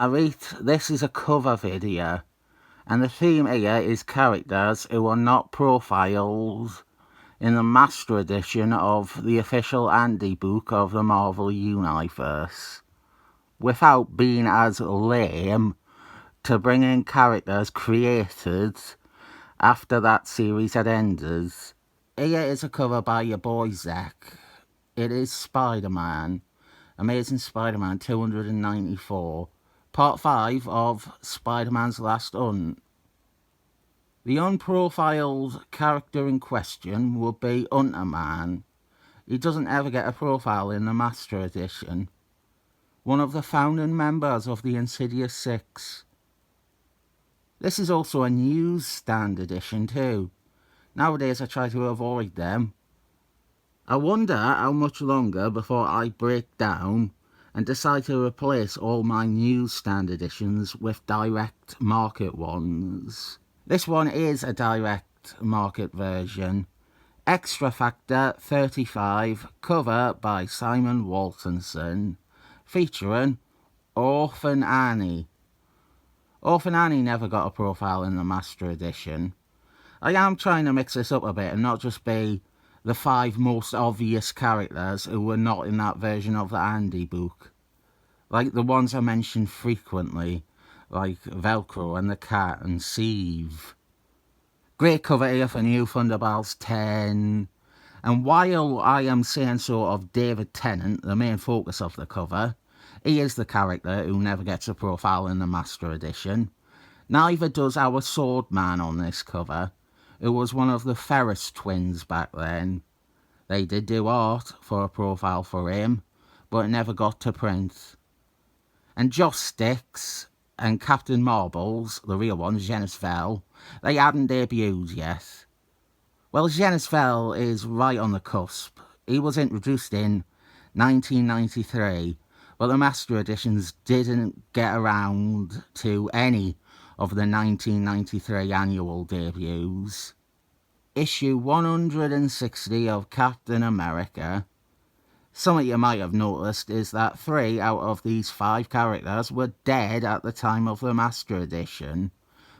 Alright, this is a cover video, and the theme here is characters who are not profiled in the Master Edition of the official Andy book of the Marvel Universe, without being as lame to bring in characters created after that series had ended. Here is a cover by your boy Zeck. It is Spider-Man, Amazing Spider-Man 294. Part 5 of Spider-Man's Last Hunt. The unprofiled character in question would be Hunter-Man. He doesn't ever get a profile in the Master Edition. One of the founding members of the Insidious Six. This is also a newsstand edition too. Nowadays I try to avoid them. I wonder how much longer before I break down and decide to replace all my newsstand editions with direct market ones. This one is a direct market version. Extra Factor 35, cover by Simon Waltonson, featuring Orphan Annie. Orphan Annie never got a profile in the Master Edition. I am trying to mix this up a bit and not just be the 5 most obvious characters who were not in that version of the Andy book. Like the ones I mentioned frequently, like Velcro and the Cat and Sieve. Great cover here for New Thunderbolts 10. And while I am saying sort of David Tennant, the main focus of the cover, he is the character who never gets a profile in the Master Edition. Neither does our Swordman on this cover, who was one of the Ferris twins back then. They did do art for a profile for him, but it never got to print. And Joss Sticks and Captain Marbles, the real ones, Genevieve, they hadn't debuted yet. Well, Genevieve is right on the cusp. He was introduced in 1993, but the Master Editions didn't get around to any of the 1993 annual debuts. Issue 160 of Captain America. Something you might have noticed is that 3 out of these 5 characters were dead at the time of the Master Edition,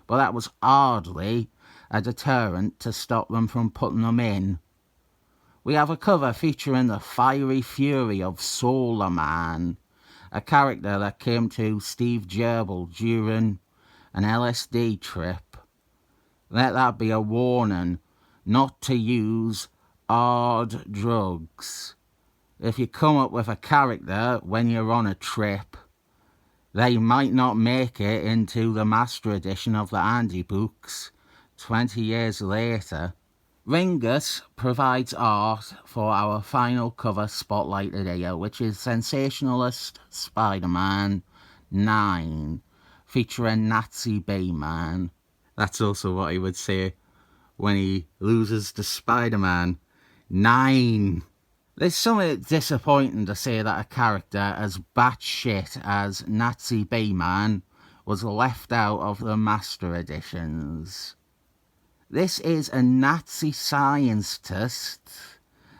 but that was hardly a deterrent to stop them from putting them in. We have a cover featuring the fiery fury of Solar Man, a character that came to Steve Gerbil during an LSD trip. Let that be a warning not to use hard drugs. If you come up with a character when you're on a trip, they might not make it into the Master Edition of the Andy books 20 years later. Ringus provides art for our final cover spotlighted here, which is Sensationalist Spider-Man 9, featuring Nazi B-Man. That's also what he would say when he loses to Spider-Man. 9. There's something disappointing to say that a character as batshit as Nazi B-Man was left out of the Master Editions. This is a Nazi scientist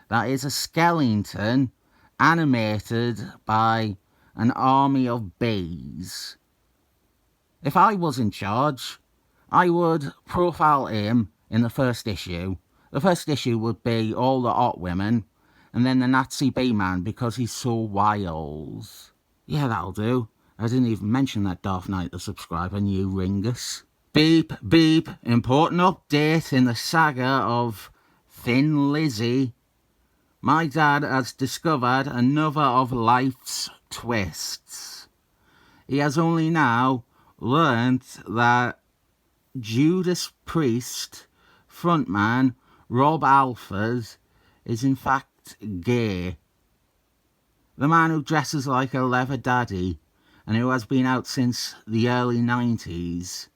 that is a skeleton animated by an army of bees. If I was in charge, I would profile him in the first issue. The first issue would be all the hot women, and then the Nazi B-Man because he's so wild. Yeah, that'll do. I didn't even mention that Darth Knight, the subscriber, new Ringus. Beep, beep, important update in the saga of Thin Lizzy. My dad has discovered another of life's twists. He has only now learnt that Judas Priest frontman Rob Alford is in fact gay. The man who dresses like a leather daddy and who has been out since the early 90s.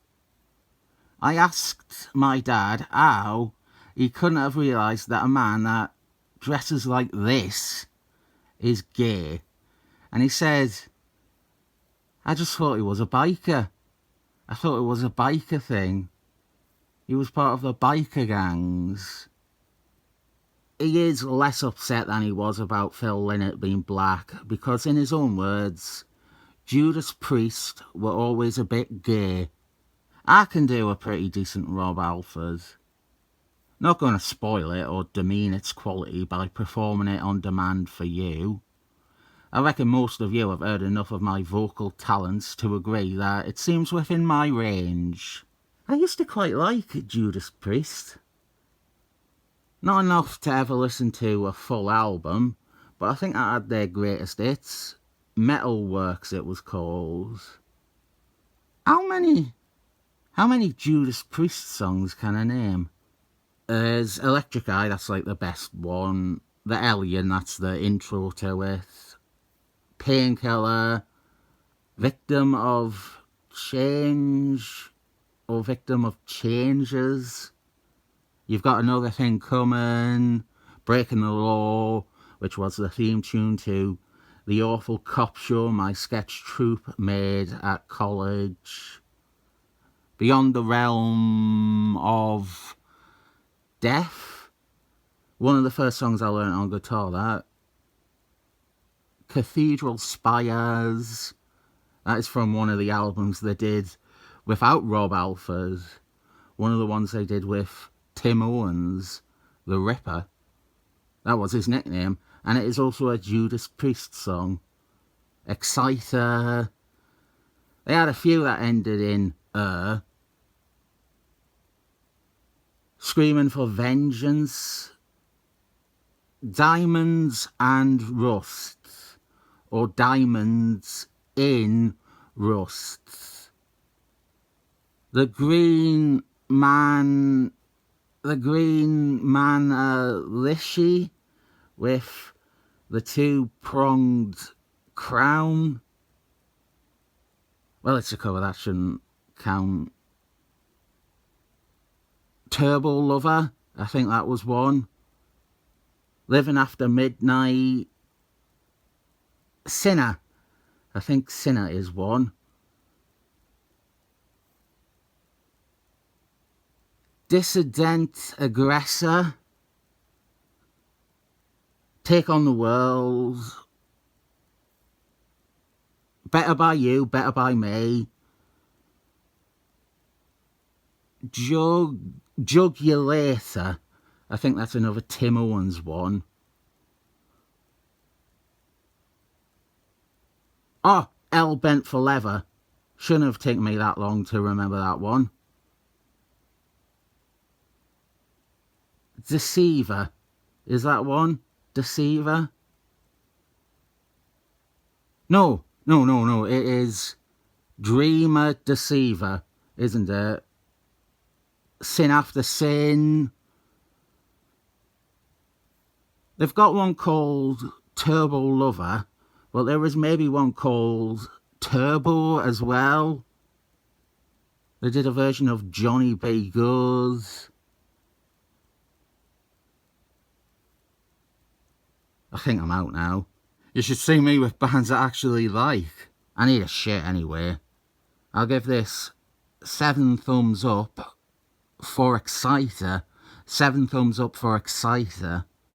I asked my dad how he couldn't have realised that a man that dresses like this is gay. And he said, I just thought he was a biker. I thought it was a biker thing. He was part of the biker gangs. He is less upset than he was about Phil Lynott being black, because in his own words, Judas Priest were always a bit gay. I can do a pretty decent Rob Alford. Not going to spoil it or demean its quality by performing it on demand for you. I reckon most of you have heard enough of my vocal talents to agree that it seems within my range. I used to quite like Judas Priest. Not enough to ever listen to a full album, but I think I had their greatest hits. Metalworks it was called. How many Judas Priest songs can I name? There's Electric Eye, that's like the best one. The Alien, that's the intro to it. Painkiller. Victim of Change. Or Victim of Changes. You've Got Another Thing Coming. Breaking the Law, which was the theme tune to The Awful Cop Show my sketch troupe made at college. Beyond the Realm of Death. One of the first songs I learned on guitar, that. Cathedral Spires. That is from one of the albums they did without Rob Alford. One of the ones they did with Tim Owens, the Ripper. That was his nickname. And it is also a Judas Priest song. Exciter. They had a few that ended in Screaming for Vengeance. Diamonds and Rust. Or Diamonds in Rust. The Green Man Lishy with the two-pronged crown. Well, it's a cover, that shouldn't count. Turbo Lover, I think that was one. Living After Midnight. Sinner, I think Sinner is one. Dissident Aggressor. Take on the World. Better by You, Better by Me. Jugulator. I think that's another Tim Owens one. Oh, Hell Bent for Leather. Shouldn't have taken me that long to remember that one. Deceiver. Is that one? Deceiver? No. It is Dreamer Deceiver, isn't it? Sin After Sin. They've got one called Turbo Lover, but there is maybe one called Turbo as well. They did a version of Johnny B. Good. I think I'm out now. You should see me with bands I actually like. I need a shit anyway. I'll give this 7 thumbs up for Exciter. 7 thumbs up for Exciter.